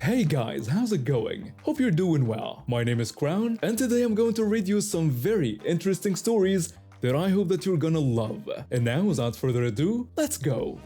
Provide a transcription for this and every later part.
Hey guys, how's it going? Hope you're doing well. My name is Crown, and today I'm going to read you some very interesting stories that I hope that you're gonna love. And now, without further ado, let's go!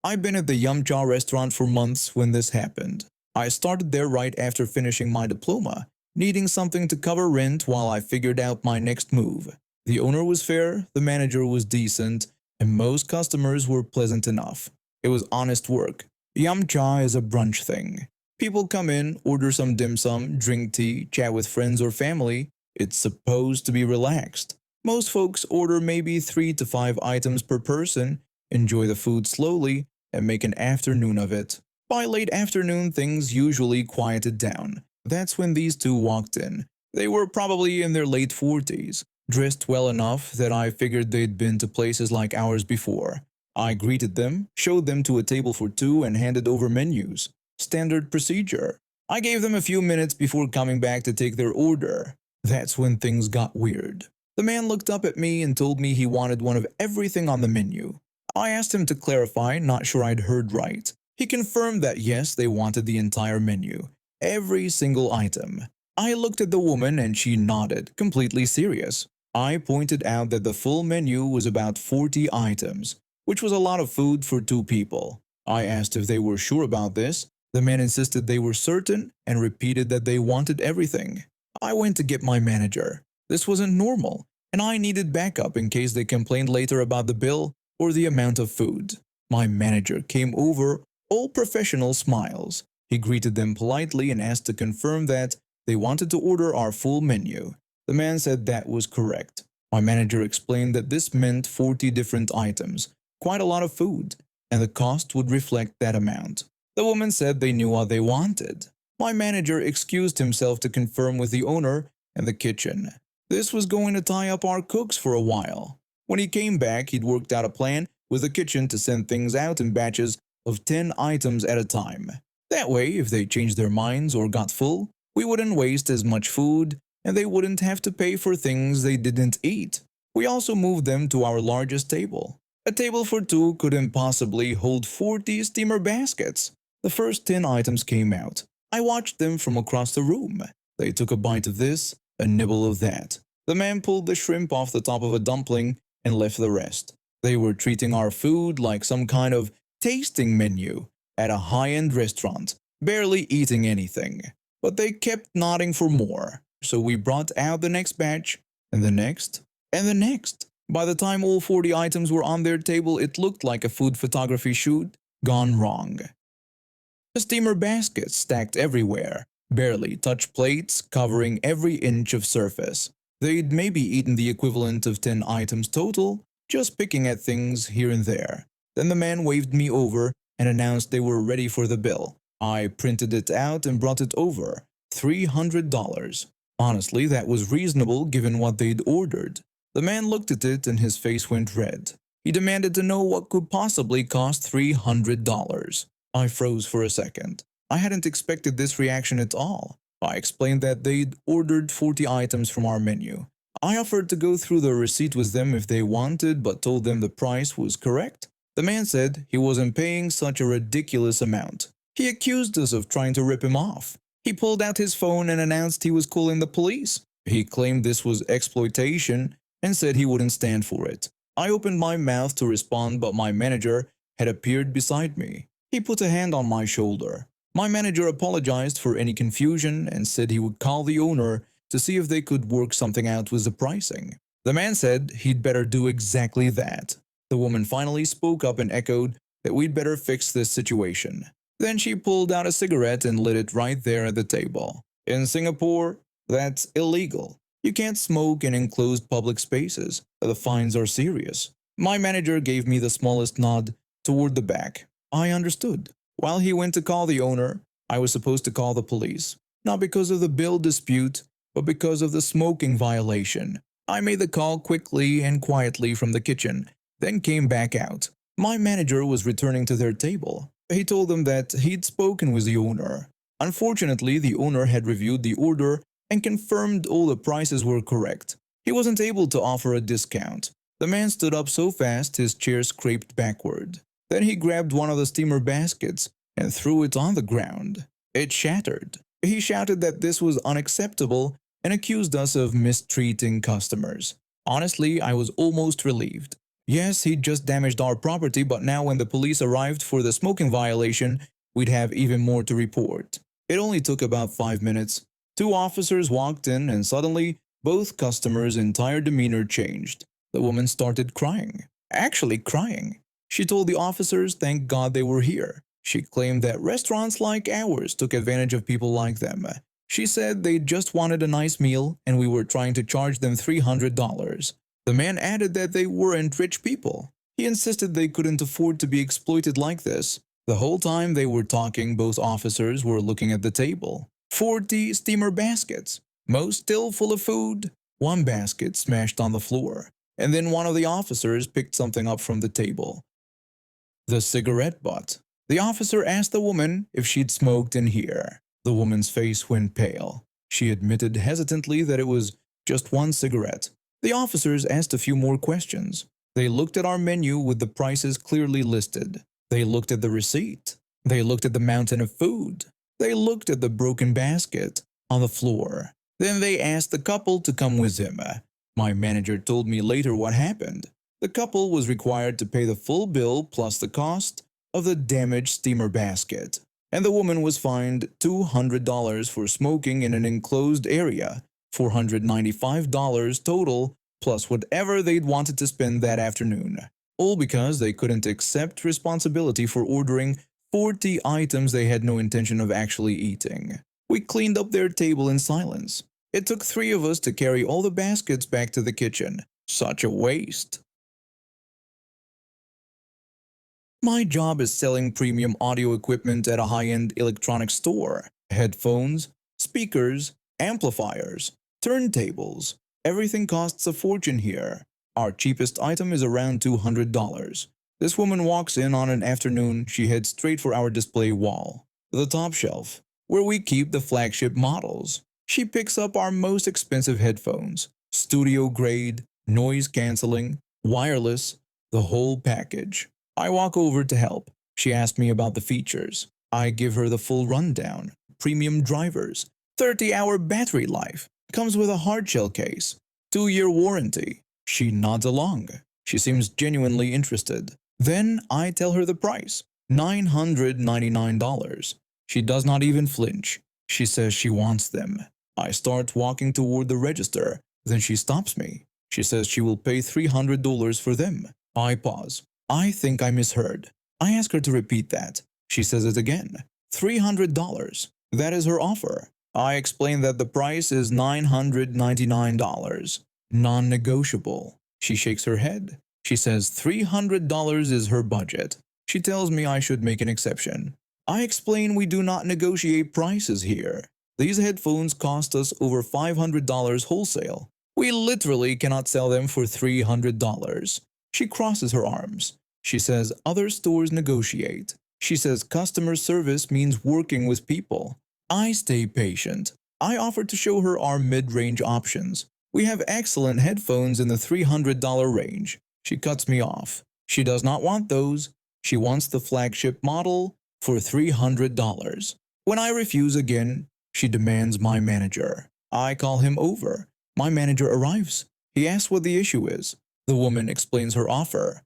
I've been at the Yum Cha restaurant for months when this happened. I started there right after finishing my diploma, needing something to cover rent while I figured out my next move. The owner was fair, the manager was decent, and most customers were pleasant enough. It was honest work. Yum Cha is a brunch thing. People come in, order some dim sum, drink tea, chat with friends or family. It's supposed to be relaxed. Most folks order maybe 3 to 5 items per person, enjoy the food slowly, and make an afternoon of it. By late afternoon, things usually quieted down. That's when these two walked in. They were probably in their late 40s, dressed well enough that I figured they'd been to places like ours before. I greeted them, showed them to a table for two, and handed over menus. Standard procedure. I gave them a few minutes before coming back to take their order. That's when things got weird. The man looked up at me and told me he wanted one of everything on the menu. I asked him to clarify, not sure I'd heard right. He confirmed that yes, they wanted the entire menu, every single item. I looked at the woman and she nodded, completely serious. I pointed out that the full menu was about 40 items, which was a lot of food for 2 people. I asked if they were sure about this. The man insisted they were certain and repeated that they wanted everything. I went to get my manager. This wasn't normal, and I needed backup in case they complained later about the bill or the amount of food. My manager came over, all professional smiles. He greeted them politely and asked to confirm that they wanted to order our full menu. The man said that was correct. My manager explained that this meant 40 different items, quite a lot of food, and the cost would reflect that amount. The woman said they knew what they wanted. My manager excused himself to confirm with the owner and the kitchen. This was going to tie up our cooks for a while. When he came back, he'd worked out a plan with the kitchen to send things out in batches of 10 items at a time. That way, if they changed their minds or got full, we wouldn't waste as much food and they wouldn't have to pay for things they didn't eat. We also moved them to our largest table. A table for 2 couldn't possibly hold 40 steamer baskets. The first 10 items came out. I watched them from across the room. They took a bite of this, a nibble of that. The man pulled the shrimp off the top of a dumpling and left the rest. They were treating our food like some kind of tasting menu at a high-end restaurant, barely eating anything. But they kept nodding for more, so we brought out the next batch, and the next, and the next. By the time all 40 items were on their table, it looked like a food photography shoot gone wrong. The steamer baskets stacked everywhere, barely touched plates, covering every inch of surface. They'd maybe eaten the equivalent of 10 items total, just picking at things here and there. Then the man waved me over and announced they were ready for the bill. I printed it out and brought it over. $300. Honestly, that was reasonable given what they'd ordered. The man looked at it and his face went red. He demanded to know what could possibly cost $300. I froze for a second. I hadn't expected this reaction at all. I explained that they'd ordered 40 items from our menu. I offered to go through the receipt with them if they wanted, but told them the price was correct. The man said he wasn't paying such a ridiculous amount. He accused us of trying to rip him off. He pulled out his phone and announced he was calling the police. He claimed this was exploitation and said he wouldn't stand for it. I opened my mouth to respond, but my manager had appeared beside me. He put a hand on my shoulder. My manager apologized for any confusion and said he would call the owner to see if they could work something out with the pricing. The man said he'd better do exactly that. The woman finally spoke up and echoed that we'd better fix this situation. Then she pulled out a cigarette and lit it right there at the table. In Singapore, that's illegal. You can't smoke in enclosed public spaces. The fines are serious. My manager gave me the smallest nod toward the back. I understood. While he went to call the owner, I was supposed to call the police. Not because of the bill dispute, but because of the smoking violation. I made the call quickly and quietly from the kitchen, then came back out. My manager was returning to their table. He told them that he'd spoken with the owner. Unfortunately, the owner had reviewed the order and confirmed all the prices were correct. He wasn't able to offer a discount. The man stood up so fast his chair scraped backward. Then he grabbed one of the steamer baskets and threw it on the ground. It shattered. He shouted that this was unacceptable and accused us of mistreating customers. Honestly, I was almost relieved. Yes, he'd just damaged our property, but now when the police arrived for the smoking violation, we'd have even more to report. It only took about 5 minutes. 2 officers walked in and suddenly, both customers' entire demeanor changed. The woman started crying. Actually crying. She told the officers thank God they were here. She claimed that restaurants like ours took advantage of people like them. She said they just wanted a nice meal and we were trying to charge them $300. The man added that they weren't rich people. He insisted they couldn't afford to be exploited like this. The whole time they were talking, both officers were looking at the table. 40 steamer baskets, most still full of food. 1 basket smashed on the floor, and then one of the officers picked something up from the table. The cigarette butt. The officer asked the woman if she'd smoked in here. The woman's face went pale. She admitted hesitantly that it was just 1 cigarette. The officers asked a few more questions. They looked at our menu with the prices clearly listed. They looked at the receipt. They looked at the mountain of food. They looked at the broken basket on the floor. Then they asked the couple to come with him. My manager told me later what happened. The couple was required to pay the full bill plus the cost of the damaged steamer basket, and the woman was fined $200 for smoking in an enclosed area, $495 total, plus whatever they'd wanted to spend that afternoon, all because they couldn't accept responsibility for ordering 40 items they had no intention of actually eating. We cleaned up their table in silence. It took 3 of us to carry all the baskets back to the kitchen. Such a waste. My job is selling premium audio equipment at a high-end electronics store. Headphones, speakers, amplifiers, turntables. Everything costs a fortune here. Our cheapest item is around $200. This woman walks in on an afternoon. She heads straight for our display wall, the top shelf, where we keep the flagship models. She picks up our most expensive headphones, studio grade, noise cancelling, wireless, the whole package. I walk over to help. She asks me about the features. I give her the full rundown. Premium drivers, 30-hour battery life, comes with a hardshell case, 2-year warranty. She nods along. She seems genuinely interested. Then I tell her the price, $999. She does not even flinch. She says she wants them. I start walking toward the register. Then she stops me. She says she will pay $300 for them. I pause. I think I misheard. I ask her to repeat that. She says it again. $300. That is her offer. I explain that the price is $999. Non-negotiable. She shakes her head. She says $300 is her budget. She tells me I should make an exception. I explain we do not negotiate prices here. These headphones cost us over $500 wholesale. We literally cannot sell them for $300. She crosses her arms. She says other stores negotiate. She says customer service means working with people. I stay patient. I offer to show her our mid-range options. We have excellent headphones in the $300 range. She cuts me off. She does not want those. She wants the flagship model for $300. When I refuse again, she demands my manager. I call him over. My manager arrives. He asks what the issue is. The woman explains her offer.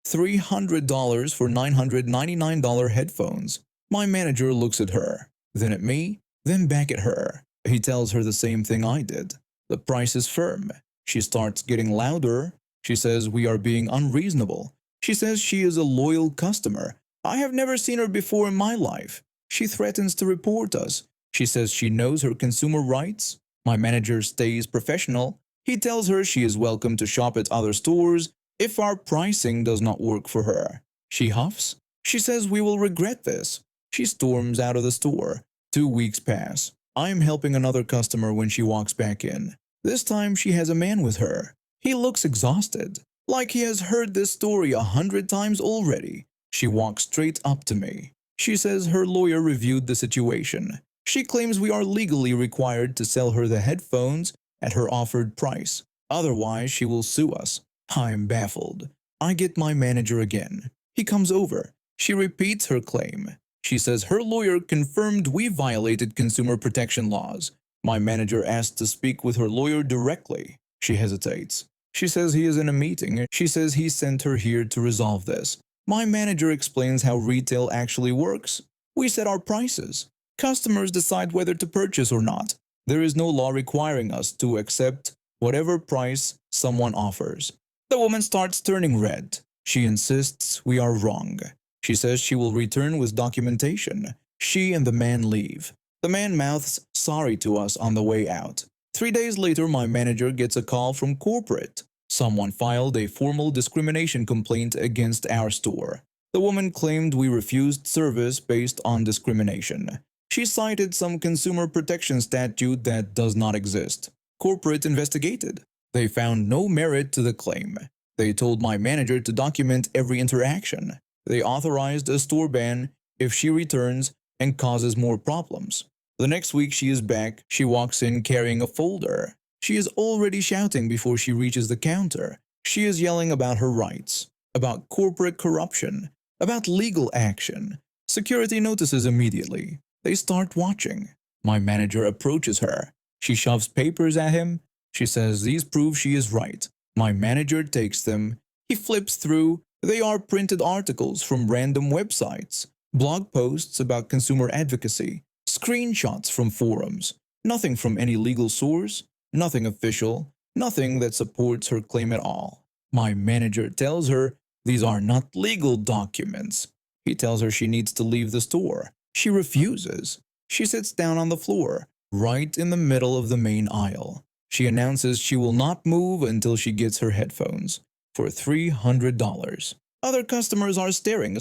$300 for $999 headphones. My manager looks at her, then at me, then back at her. He tells her the same thing I did. The price is firm. She starts getting louder. She says we are being unreasonable. She says she is a loyal customer. I have never seen her before in my life. She threatens to report us. She says she knows her consumer rights. My manager stays professional. He tells her she is welcome to shop at other stores if our pricing does not work for her. She huffs. She says we will regret this. She storms out of the store. 2 weeks pass. I am helping another customer when she walks back in. This time she has a man with her. He looks exhausted, like he has heard this story 100 times already. She walks straight up to me. She says her lawyer reviewed the situation. She claims we are legally required to sell her the headphones at her offered price. Otherwise, she will sue us. I'm baffled. I get my manager again. He comes over. She repeats her claim. She says her lawyer confirmed we violated consumer protection laws. My manager asks to speak with her lawyer directly. She hesitates. She says he is in a meeting. She says he sent her here to resolve this. My manager explains how retail actually works. We set our prices. Customers decide whether to purchase or not. There is no law requiring us to accept whatever price someone offers. The woman starts turning red. She insists we are wrong. She says she will return with documentation. She and the man leave. The man mouths sorry to us on the way out. 3 days later, my manager gets a call from corporate. Someone filed a formal discrimination complaint against our store. The woman claimed we refused service based on discrimination. She cited some consumer protection statute that does not exist. Corporate investigated. They found no merit to the claim. They told my manager to document every interaction. They authorized a store ban if she returns and causes more problems. The next week she is back. She walks in carrying a folder. She is already shouting before she reaches the counter. She is yelling about her rights, about corporate corruption, about legal action. Security notices immediately. They start watching. My manager approaches her. She shoves papers at him. She says these prove she is right. My manager takes them. He flips through. They are printed articles from random websites, blog posts about consumer advocacy, screenshots from forums, nothing from any legal source, nothing official, nothing that supports her claim at all. My manager tells her these are not legal documents. He tells her she needs to leave the store. She refuses. She sits down on the floor, right in the middle of the main aisle. She announces she will not move until she gets her headphones for $300. Other customers are staring.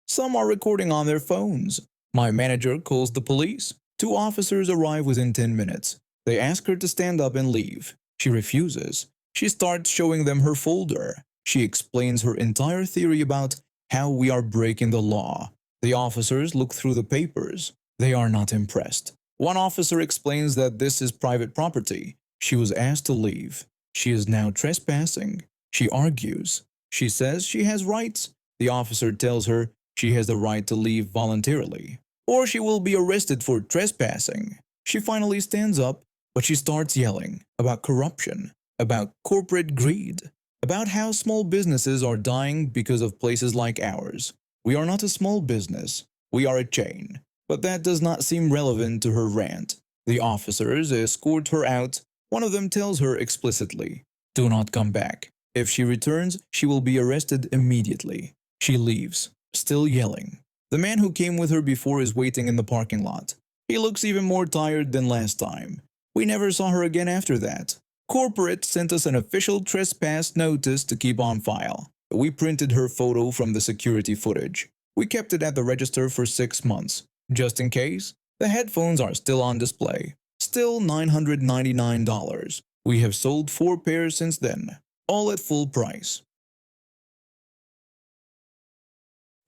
Some are recording on their phones. My manager calls the police. 2 officers arrive within 10 minutes. They ask her to stand up and leave. She refuses. She starts showing them her folder. She explains her entire theory about how we are breaking the law. The officers look through the papers. They are not impressed. One officer explains that this is private property. She was asked to leave. She is now trespassing. She argues. She says she has rights. The officer tells her she has the right to leave voluntarily, or she will be arrested for trespassing. She finally stands up, but she starts yelling about corruption, about corporate greed, about how small businesses are dying because of places like ours. We are not a small business. We are a chain. But that does not seem relevant to her rant. The officers escort her out. One of them tells her explicitly, "Do not come back. If she returns, she will be arrested immediately." She leaves, still yelling. The man who came with her before is waiting in the parking lot. He looks even more tired than last time. We never saw her again after that. Corporate sent us an official trespass notice to keep on file. We printed her photo from the security footage. We kept it at the register for 6 months. Just in case, the headphones are still on display. Still $999. We have sold 4 pairs since then, all at full price.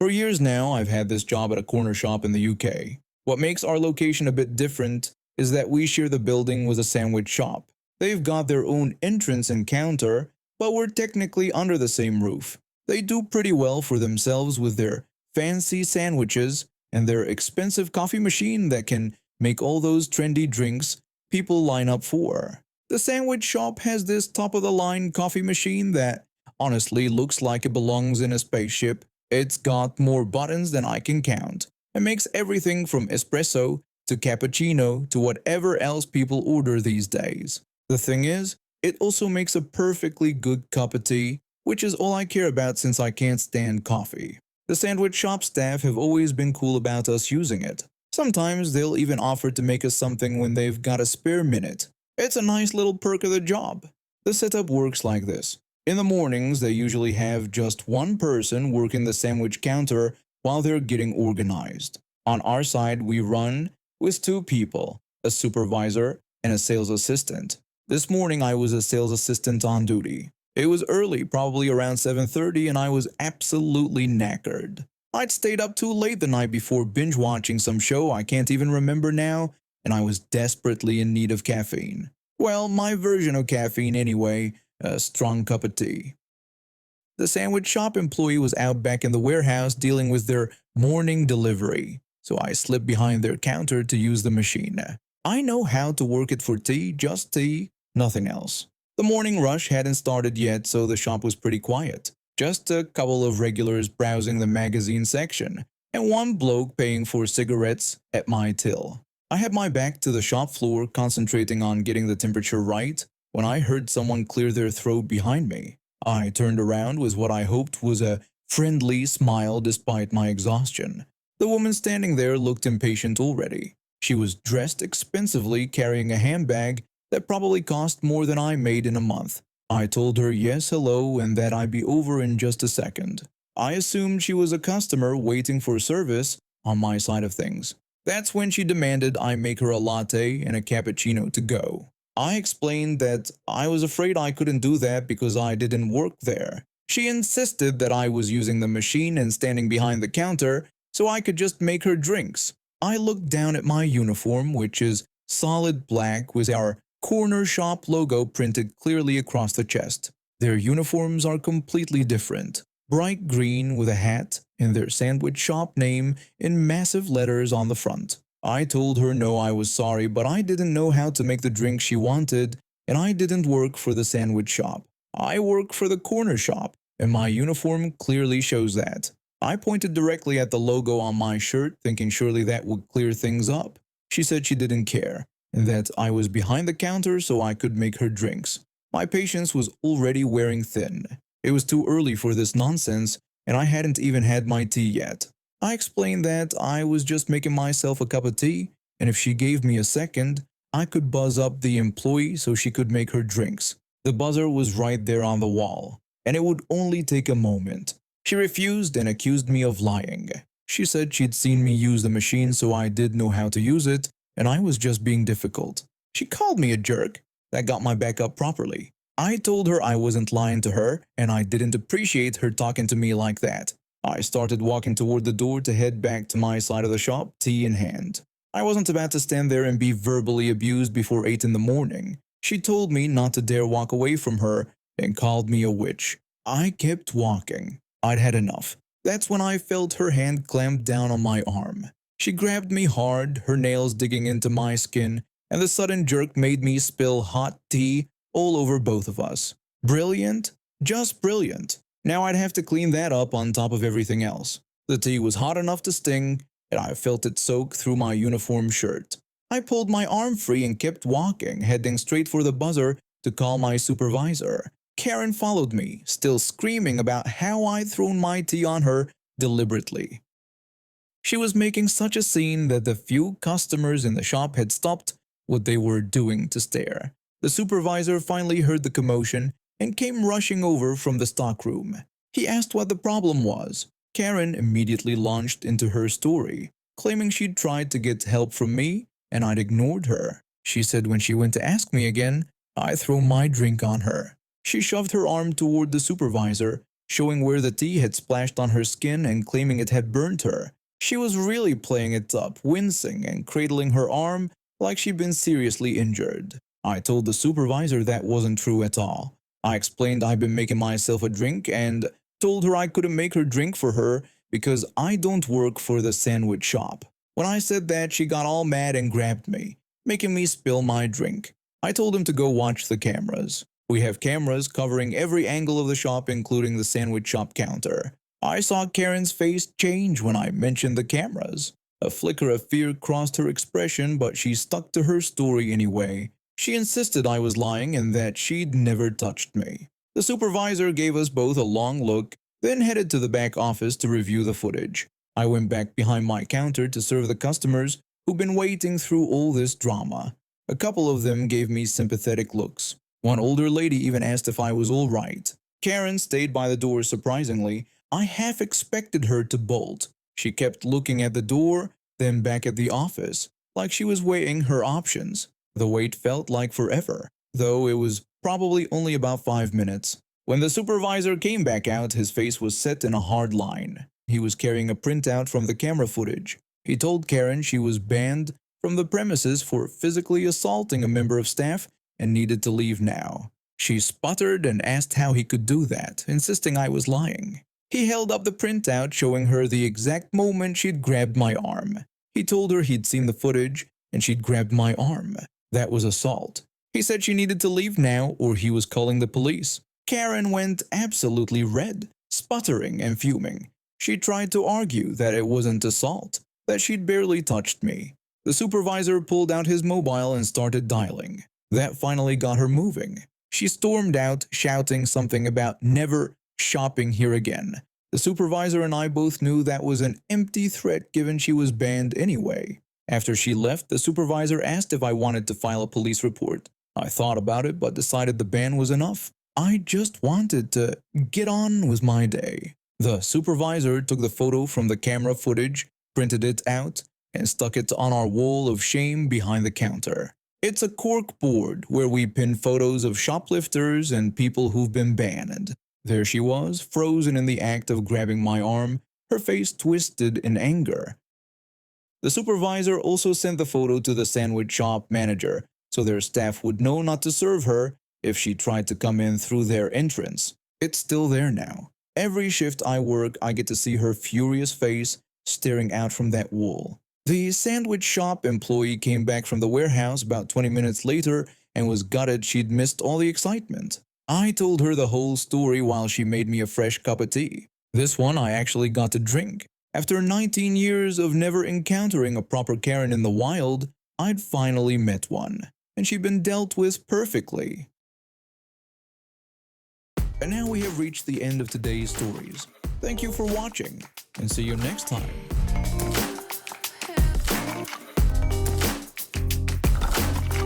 For years now, I've had this job at a corner shop in the UK. What makes our location a bit different is that we share the building with a sandwich shop. They've got their own entrance and counter, but we're technically under the same roof. They do pretty well for themselves with their fancy sandwiches and their expensive coffee machine that can make all those trendy drinks people line up for. The sandwich shop has this top-of-the-line coffee machine that honestly looks like it belongs in a spaceship. It's got more buttons than I can count. It makes everything from espresso to cappuccino to whatever else people order these days. The thing is, it also makes a perfectly good cup of tea, which is all I care about since I can't stand coffee. The sandwich shop staff have always been cool about us using it. Sometimes they'll even offer to make us something when they've got a spare minute. It's a nice little perk of the job. The setup works like this. In the mornings, they usually have just one person working the sandwich counter while they're getting organized. On our side, we run with 2 people, a supervisor and a sales assistant. This morning, I was a sales assistant on duty. It was early, probably around 7:30, and I was absolutely knackered. I'd stayed up too late the night before binge-watching some show I can't even remember now, and I was desperately in need of caffeine. Well, my version of caffeine anyway, a strong cup of tea. The sandwich shop employee was out back in the warehouse dealing with their morning delivery, so I slipped behind their counter to use the machine. I know how to work it for tea, just tea, nothing else. The morning rush hadn't started yet, so the shop was pretty quiet. Just a couple of regulars browsing the magazine section, and one bloke paying for cigarettes at my till. I had my back to the shop floor, concentrating on getting the temperature right, when I heard someone clear their throat behind me. I turned around with what I hoped was a friendly smile despite my exhaustion. The woman standing there looked impatient already. She was dressed expensively, carrying a handbag that probably cost more than I made in a month. I told her yes, hello, and that I'd be over in just a second. I assumed she was a customer waiting for service on my side of things. That's when she demanded I make her a latte and a cappuccino to go. I explained that I was afraid I couldn't do that because I didn't work there. She insisted that I was using the machine and standing behind the counter so I could just make her drinks. I looked down at my uniform, which is solid black with our corner shop logo printed clearly across the chest. Their uniforms are completely different. Bright green with a hat and their sandwich shop name in massive letters on the front. I told her no, I was sorry, but I didn't know how to make the drink she wanted, and I didn't work for the sandwich shop. I work for the corner shop, and my uniform clearly shows that. I pointed directly at the logo on my shirt, thinking surely that would clear things up. She said she didn't care, and that I was behind the counter so I could make her drinks. My patience was already wearing thin. It was too early for this nonsense, and I hadn't even had my tea yet. I explained that I was just making myself a cup of tea, and if she gave me a second, I could buzz up the employee so she could make her drinks. The buzzer was right there on the wall, and it would only take a moment. She refused and accused me of lying. She said she'd seen me use the machine, so I did know how to use it, and I was just being difficult. She called me a jerk. That got my back up properly. I told her I wasn't lying to her, and I didn't appreciate her talking to me like that. I started walking toward the door to head back to my side of the shop, tea in hand. I wasn't about to stand there and be verbally abused before 8 in the morning. She told me not to dare walk away from her and called me a witch. I kept walking. I'd had enough. That's when I felt her hand clamp down on my arm. She grabbed me hard, her nails digging into my skin, and the sudden jerk made me spill hot tea all over both of us. Brilliant? Just brilliant. Now I'd have to clean that up on top of everything else. The tea was hot enough to sting, and I felt it soak through my uniform shirt. I pulled my arm free and kept walking, heading straight for the buzzer to call my supervisor. Karen followed me, still screaming about how I'd thrown my tea on her deliberately. She was making such a scene that the few customers in the shop had stopped what they were doing to stare. The supervisor finally heard the commotion and came rushing over from the stockroom. He asked what the problem was. Karen immediately launched into her story, claiming she'd tried to get help from me and I'd ignored her. She said when she went to ask me again, I'd throw my drink on her. She shoved her arm toward the supervisor, showing where the tea had splashed on her skin and claiming it had burnt her. She was really playing it up, wincing and cradling her arm like she'd been seriously injured. I told the supervisor that wasn't true at all. I explained I'd been making myself a drink and told her I couldn't make her drink for her because I don't work for the sandwich shop. When I said that, she got all mad and grabbed me, making me spill my drink. I told him to go watch the cameras. We have cameras covering every angle of the shop, including the sandwich shop counter. I saw Karen's face change when I mentioned the cameras. A flicker of fear crossed her expression, but she stuck to her story anyway. She insisted I was lying and that she'd never touched me. The supervisor gave us both a long look, then headed to the back office to review the footage. I went back behind my counter to serve the customers who'd been waiting through all this drama. A couple of them gave me sympathetic looks. One older lady even asked if I was all right. Karen stayed by the door surprisingly. I half expected her to bolt. She kept looking at the door, then back at the office, like she was weighing her options. The wait felt like forever, though it was probably only about 5 minutes. When the supervisor came back out, his face was set in a hard line. He was carrying a printout from the camera footage. He told Karen she was banned from the premises for physically assaulting a member of staff and needed to leave now. She sputtered and asked how he could do that, insisting I was lying. He held up the printout showing her the exact moment she'd grabbed my arm. He told her he'd seen the footage and she'd grabbed my arm. That was assault. He said she needed to leave now or he was calling the police. Karen went absolutely red, sputtering and fuming. She tried to argue that it wasn't assault, that she'd barely touched me. The supervisor pulled out his mobile and started dialing. That finally got her moving. She stormed out, shouting something about never shopping here again. The supervisor and I both knew that was an empty threat given she was banned anyway. After she left, the supervisor asked if I wanted to file a police report. I thought about it but decided the ban was enough. I just wanted to get on with my day. The supervisor took the photo from the camera footage, printed it out, and stuck it on our wall of shame behind the counter. It's a cork board where we pin photos of shoplifters and people who've been banned. There she was, frozen in the act of grabbing my arm, her face twisted in anger. The supervisor also sent the photo to the sandwich shop manager so their staff would know not to serve her if she tried to come in through their entrance. It's still there now. Every shift I work, I get to see her furious face staring out from that wall. The sandwich shop employee came back from the warehouse about 20 minutes later and was gutted she'd missed all the excitement. I told her the whole story while she made me a fresh cup of tea. This one I actually got to drink. After 19 years of never encountering a proper Karen in the wild, I'd finally met one, and she'd been dealt with perfectly. And now we have reached the end of today's stories. Thank you for watching, and see you next time.